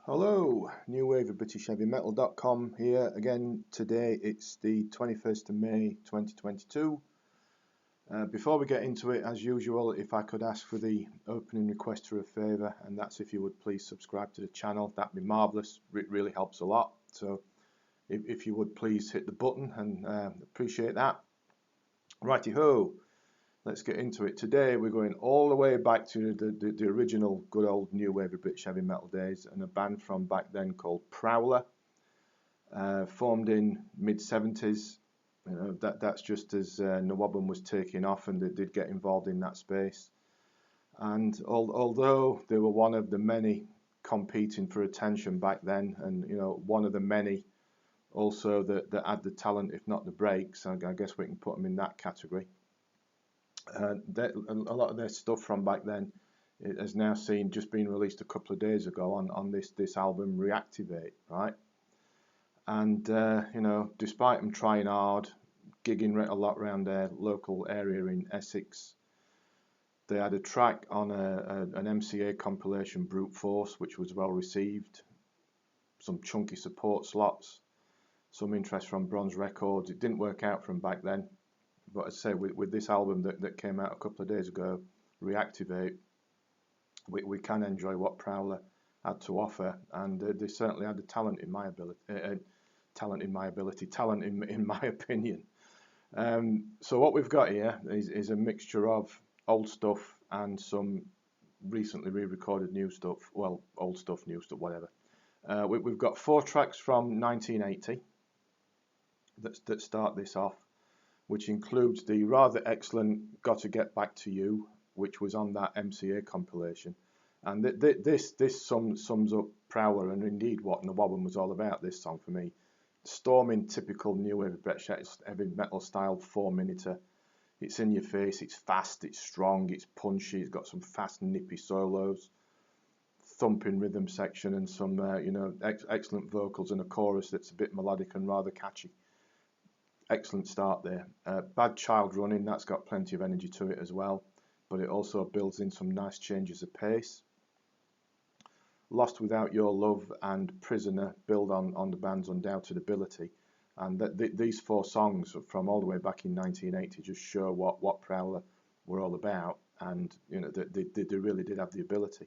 Hello, New Wave of British Heavy Metal.com here again. Today it's the 21st of May 2022. Before we get into it, as usual, if I could ask for the opening request for a favour, and that's if you would please subscribe to the channel, that'd be marvellous. It really helps a lot. So if you would please hit the button and appreciate that. Righty ho, let's get into it. Today we're going all the way back to the original good old New Wave of British Heavy Metal days, and a band from back then called Prowler, formed in mid-70s. That's just as Nawabum was taking off, and they did get involved in that space. And although they were one of the many competing for attention back then, and one of the many also that had the talent, if not the breaks, I guess we can put them in that category. A lot of their stuff from back then has now just been released a couple of days ago on this album Reactivate, right? And despite them trying hard, gigging a lot around their local area in Essex, they had a track on an MCA compilation, Brute Force, which was well received. Some chunky support slots, some interest from Bronze Records. It didn't work out from back then. But as I say, with this album that came out a couple of days ago, Reactivate, we can enjoy what Prowler had to offer, and they certainly had the talent in my opinion. So what we've got here is a mixture of old stuff and some recently re-recorded new stuff. Well, old stuff, new stuff, whatever. We've got 4 tracks from 1980 that start this off, which includes the rather excellent Gotta Get Back to You, which was on that MCA compilation. And this sums up Prowler, and indeed what Nawabum was all about, this song for me. Storming typical New Wave British heavy metal style 4-minuter. It's in your face, it's fast, it's strong, it's punchy, it's got some fast nippy solos, thumping rhythm section, and some excellent vocals, and a chorus that's a bit melodic and rather catchy. Excellent start there. Bad Child Running, that's got plenty of energy to it as well, but it also builds in some nice changes of pace. Lost Without Your Love and Prisoner build on the band's undoubted ability, and these 4 songs from all the way back in 1980 just show what Prowler were all about, and they really did have the ability.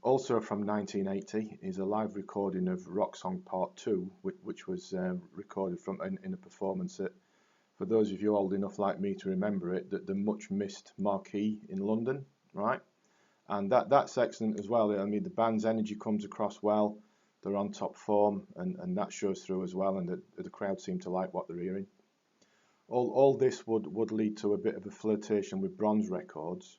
Also from 1980 is a live recording of Rock Song Part 2, which was recorded in a performance at, for those of you old enough like me to remember it, the much missed Marquee in London, right? And that's excellent as well. I mean, the band's energy comes across well, they're on top form, and that shows through as well, and the crowd seem to like what they're hearing. All this would lead to a bit of a flirtation with Bronze Records,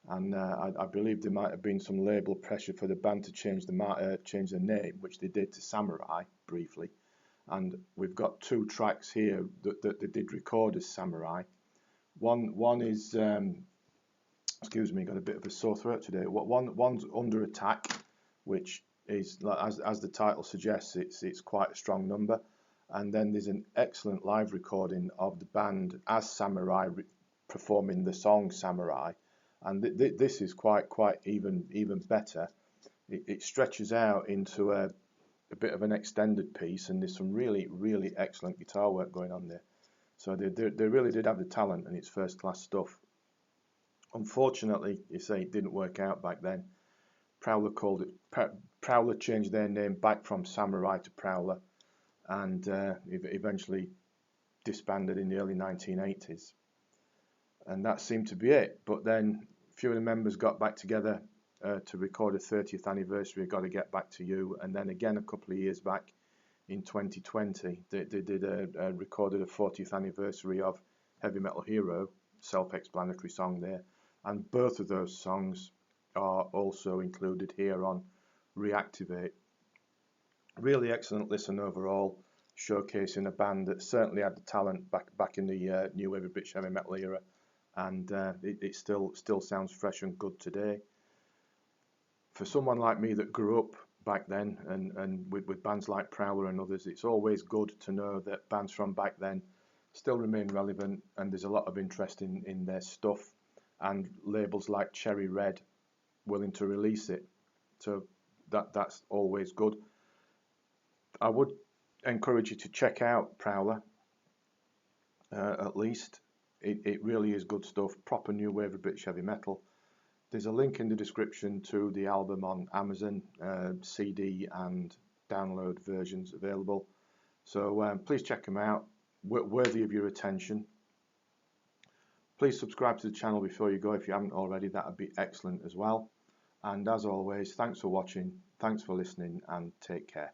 and I believe there might have been some label pressure for the band to change the name, which they did to Samurai briefly. And we've got 2 tracks here that they did record as Samurai. One is excuse me, got a bit of a sore throat today. One's Under Attack, which is, as the title suggests, it's quite a strong number. And then there's an excellent live recording of the band as Samurai performing the song Samurai. And this is quite even better. It stretches out into a bit of an extended piece, and there's some really excellent guitar work going on there. So they really did have the talent, and it's first class stuff. Unfortunately, you say it didn't work out back then. Prowler changed their name back from Samurai to Prowler, and eventually disbanded in the early 1980s. And that seemed to be it. But then a few of the members got back together to record a 30th anniversary of Gotta Get Back to You, and then again a couple of years back in 2020 they recorded a 40th anniversary of Heavy Metal Hero, self-explanatory song there, and both of those songs are also included here on Reactivate. Really excellent listen overall, showcasing a band that certainly had the talent back in the New Wave of British Heavy Metal era, and it still sounds fresh and good today. For someone like me that grew up back then and with bands like Prowler and others, it's always good to know that bands from back then still remain relevant, and there's a lot of interest in their stuff, and labels like Cherry Red willing to release it. So that's always good. I would encourage you to check out Prowler, at least. It really is good stuff, proper new wave of British heavy metal. There's a link in the description to the album on Amazon, CD and download versions available. So please check them out, worthy of your attention. Please subscribe to the channel before you go if you haven't already, that would be excellent as well. And as always, thanks for watching, thanks for listening, and take care.